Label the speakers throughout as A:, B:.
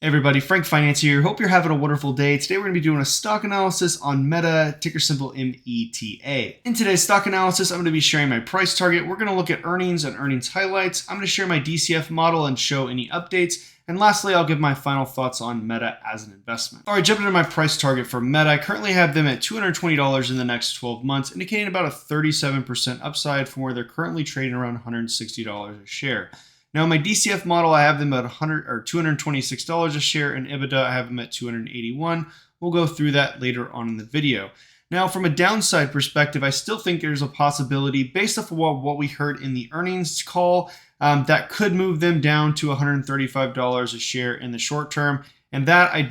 A: Hey everybody, Frank Finance here. Hope you're having a wonderful day. Today we're going to be doing a stock analysis on Meta, ticker symbol META. In today's stock analysis, I'm going to be sharing my price target. We're going to look at earnings and earnings highlights. I'm going to share my DCF model and show any updates. And lastly, I'll give my final thoughts on Meta as an investment. All right, jumping into my price target for Meta. I currently have them at $220 in the next 12 months, indicating about a 37% upside from where they're currently trading around $160 a share. Now, in my DCF model, I have them at $226 a share, and EBITDA, I have them at $281. We'll go through that later on in the video. Now, from a downside perspective, I still think there's a possibility, based off of what we heard in the earnings call, that could move them down to $135 a share in the short term. And that I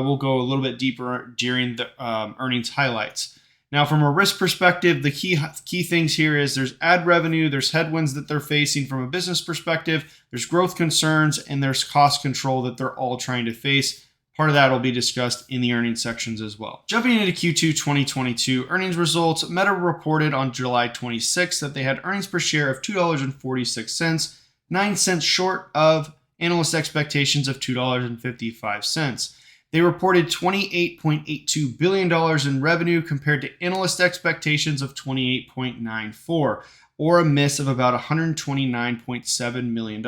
A: will go a little bit deeper during the earnings highlights. Now, from a risk perspective, the key things here is there's ad revenue, there's headwinds that they're facing from a business perspective, there's growth concerns, and there's cost control that they're all trying to face. Part of that will be discussed in the earnings sections as well. Jumping into Q2 2022 earnings results, Meta reported on July 26th that they had earnings per share of $2.46, 9 cents short of analyst expectations of $2.55. They reported $28.82 billion in revenue compared to analyst expectations of $28.94, or a miss of about $129.7 million.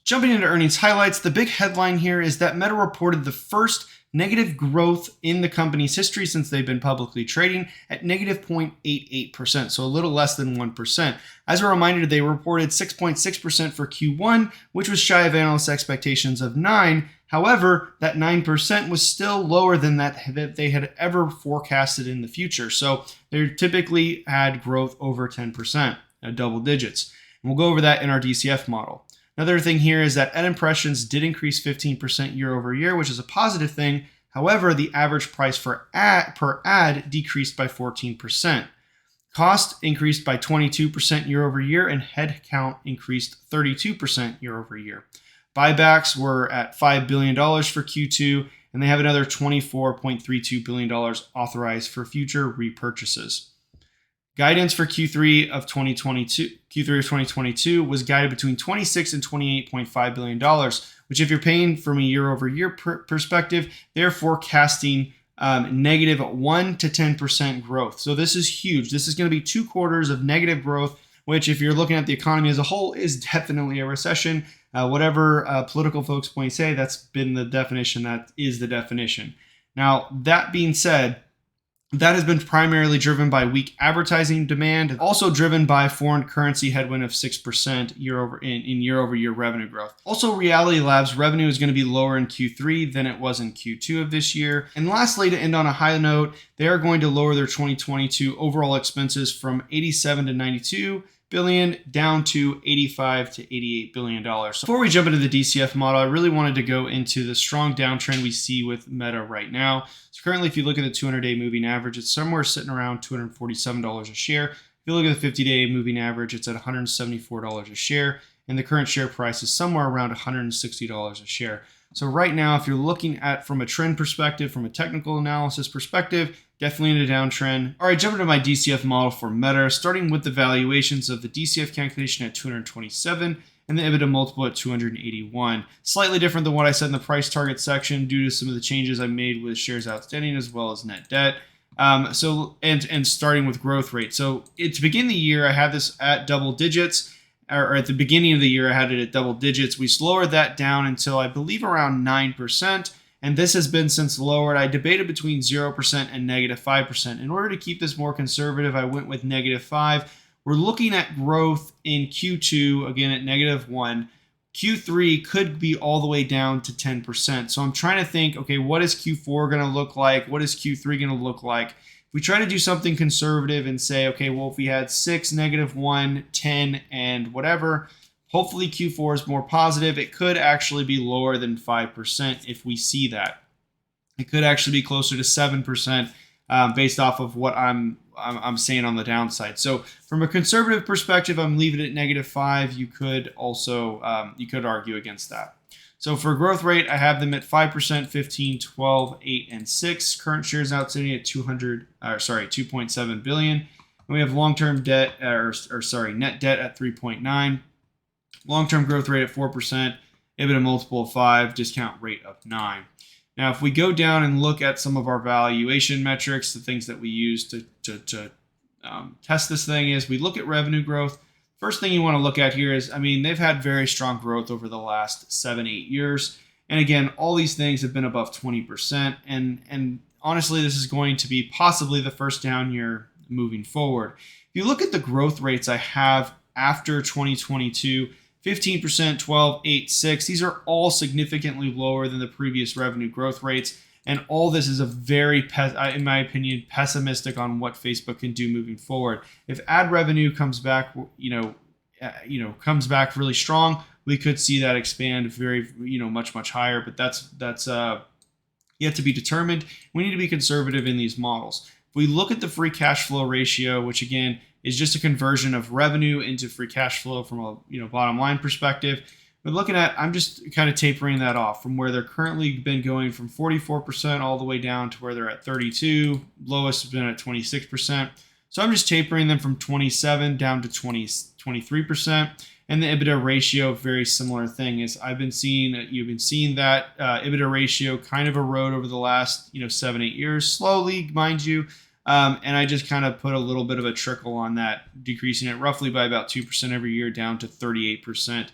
A: Jumping into earnings highlights, the big headline here is that Meta reported the first negative growth in the company's history since they've been publicly trading at negative 0.88%, so a little less than 1%. As a reminder, they reported 6.6% for Q1, which was shy of analyst expectations of 9%. However, that 9% was still lower than that they had ever forecasted in the future. So they typically had growth over 10%, double digits. And we'll go over that in our DCF model. Another thing here is that ad impressions did increase 15% year over year, which is a positive thing. However, the average price per ad decreased by 14%. Cost increased by 22% year over year, and head count increased 32% year over year. Buybacks were at $5 billion for Q2, and they have another $24.32 billion authorized for future repurchases. Guidance for Q3 of 2022 was guided between $26 and $28.5 billion, which if you're paying from a year-over-year perspective, they're forecasting negative 1 to 10% growth. So this is huge. This is going to be 2 quarters of negative growth, which if you're looking at the economy as a whole is definitely a recession. Whatever political folks might say, that's been the definition. That is the definition. Now, that being said, that has been primarily driven by weak advertising demand, also driven by foreign currency headwind of 6% year-over-year revenue growth. Also, Reality Labs revenue is going to be lower in Q3 than it was in Q2 of this year. And lastly, to end on a high note, they are going to lower their 2022 overall expenses from $87 to $92 billion down to $85 to $88 billion. So before we jump into the DCF model, I really wanted to go into the strong downtrend we see with Meta right now. So currently, if you look at the 200-day moving average, it's somewhere sitting around $247 a share. If you look at the 50-day moving average, it's at $174 a share, and the current share price is somewhere around $160 a share. So right now, if you're looking at from a trend perspective, from a technical analysis perspective, definitely in a downtrend. All right, jumping to my DCF model for Meta, starting with the valuations of the DCF calculation at 227 and the EBITDA multiple at 281. Slightly different than what I said in the price target section due to some of the changes I made with shares outstanding as well as net debt. And starting with growth rate. So to begin the year, I had this at double digits. Or at the beginning of the year, I had it at double digits. We lowered that down until I believe around 9%. And this has been since lowered. I debated between 0% and negative 5%. In order to keep this more conservative, I went with negative 5. We're looking at growth in Q2, again at negative 1. Q3 could be all the way down to 10%. So I'm trying to think, okay, what is Q4 going to look like? What is Q3 going to look like? If we try to do something conservative and say, okay, well, if we had 6, negative 1, 10, and whatever, hopefully Q4 is more positive. It could actually be lower than 5% if we see that. It could actually be closer to 7% based off of what I'm saying on the downside. So from a conservative perspective, I'm leaving it at negative 5. You could also argue against that. So for growth rate, I have them at 5%, 15, 12, 8, and 6. Current shares outstanding at 2.7 billion. And we have long-term debt, net debt at 3.9. Long-term growth rate at 4%. EBITDA multiple of 5, discount rate of 9. Now, if we go down and look at some of our valuation metrics, the things that we use to test this thing is we look at revenue growth. First thing you want to look at here is, I mean, they've had very strong growth over the last 7-8 years. And again, all these things have been above 20%. And honestly, this is going to be possibly the first down year moving forward. If you look at the growth rates I have after 2022, 15%, 12, 8, 6, these are all significantly lower than the previous revenue growth rates. And all this is a very, in my opinion, pessimistic on what Facebook can do moving forward. If ad revenue comes back, comes back really strong, we could see that expand very, much higher. But that's yet to be determined. We need to be conservative in these models. If we look at the free cash flow ratio, which again is just a conversion of revenue into free cash flow from a bottom line perspective. But looking at, I'm just kind of tapering that off from where they're currently been going from 44% all the way down to where they're at 32. Lowest has been at 26%. So I'm just tapering them from 27 down to 23%. And the EBITDA ratio, very similar thing is you've been seeing that EBITDA ratio kind of erode over the last 7-8 years, slowly, mind you. And I just kind of put a little bit of a trickle on that, decreasing it roughly by about 2% every year down to 38%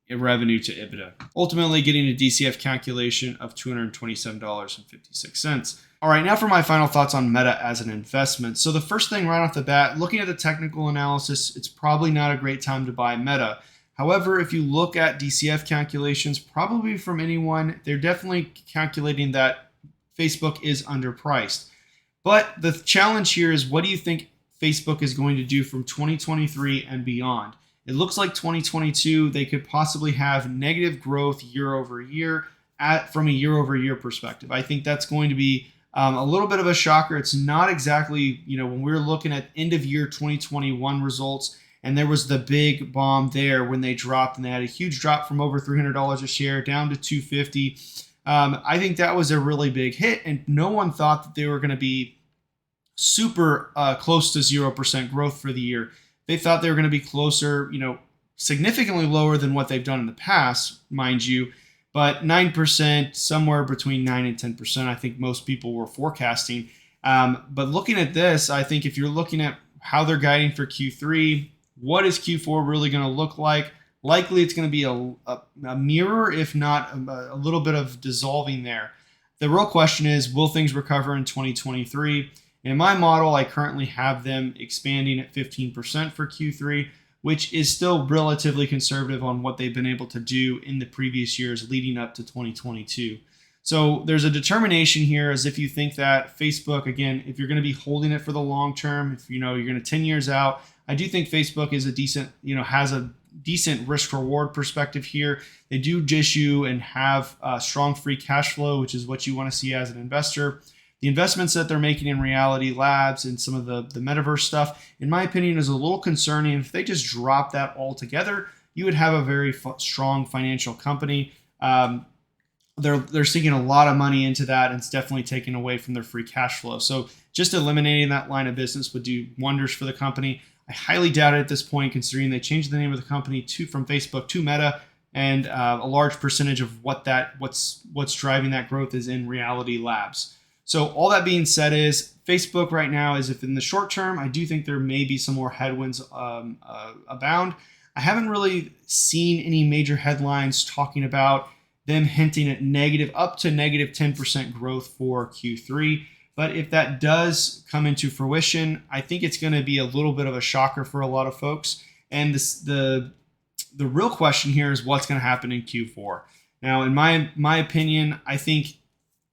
A: in revenue to EBITDA. Ultimately getting a DCF calculation of $227.56. All right, now for my final thoughts on Meta as an investment. So the first thing right off the bat, looking at the technical analysis, it's probably not a great time to buy Meta. However, if you look at DCF calculations, probably from anyone, they're definitely calculating that Facebook is underpriced. But the challenge here is, what do you think Facebook is going to do from 2023 and beyond? It looks like 2022, they could possibly have negative growth year over year from a year over year perspective. I think that's going to be a little bit of a shocker. It's not exactly, when we were looking at end of year 2021 results, and there was the big bomb there when they dropped, and they had a huge drop from over $300 a share down to $250. I think that was a really big hit, and no one thought that they were going to be super close to 0% growth for the year. They thought they were going to be closer, significantly lower than what they've done in the past, mind you, but 9%, somewhere between 9 and 10%, I think most people were forecasting. But looking at this, I think if you're looking at how they're guiding for Q3, what is Q4 really going to look like? Likely it's going to be a mirror, if not a little bit of dissolving there. The real question is, will things recover in 2023? In my model, I currently have them expanding at 15% for Q3, which is still relatively conservative on what they've been able to do in the previous years leading up to 2022. So there's a determination here, as if you think that Facebook, again, if you're going to be holding it for the long term, if you're going to 10 years out, I do think Facebook is a decent, has a decent risk reward perspective here. They do issue and have strong free cash flow, which is what you want to see as an investor. The investments that they're making in Reality Labs and some of the metaverse stuff, in my opinion, is a little concerning. If they just drop that altogether, you would have a very strong financial company. They're sinking a lot of money into that, and it's definitely taken away from their free cash flow. So just eliminating that line of business would do wonders for the company. I highly doubt it at this point, considering they changed the name of the company from Facebook to Meta, and a large percentage of what's driving that growth is in Reality Labs. So all that being said is, Facebook right now is, if in the short term, I do think there may be some more headwinds abound. I haven't really seen any major headlines talking about them hinting at up to negative 10% growth for Q3. But if that does come into fruition, I think it's going to be a little bit of a shocker for a lot of folks. And the real question here is what's going to happen in Q4. Now, in my opinion, I think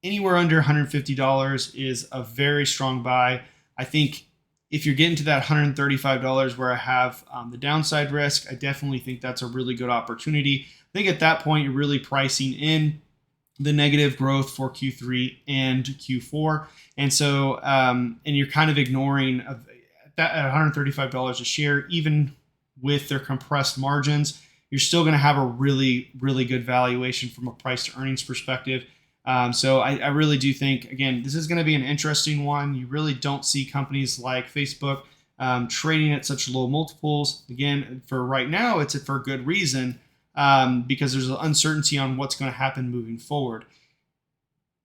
A: anywhere under $150 is a very strong buy. I think if you're getting to that $135 where I have the downside risk, I definitely think that's a really good opportunity. I think at that point, you're really pricing in the negative growth for Q3 and Q4. And so, and you're kind of ignoring that at $135 a share, even with their compressed margins, you're still going to have a really, really good valuation from a price to earnings perspective. So I really do think, again, this is going to be an interesting one. You really don't see companies like Facebook trading at such low multiples. Again, for right now, it's for good reason. because there's uncertainty on what's going to happen moving forward.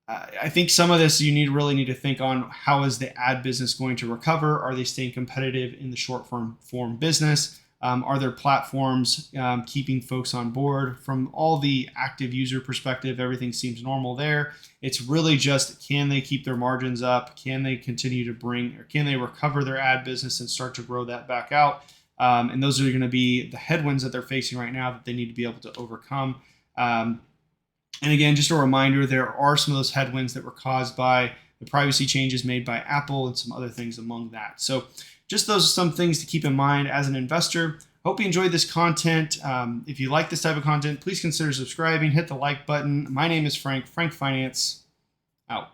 A: I think some of this you really need to think on: how is the ad business going to recover? Are they staying competitive in the short form business? Are there platforms keeping folks on board? From all the active user perspective, everything seems normal there. It's really just, can they keep their margins up? Can they continue to can they recover their ad business and start to grow that back out? And those are going to be the headwinds that they're facing right now that they need to be able to overcome. And again, just a reminder, there are some of those headwinds that were caused by the privacy changes made by Apple and some other things among that. So just those are some things to keep in mind as an investor. Hope you enjoyed this content. If you like this type of content, please consider subscribing, hit the like button. My name is Frank Finance, out.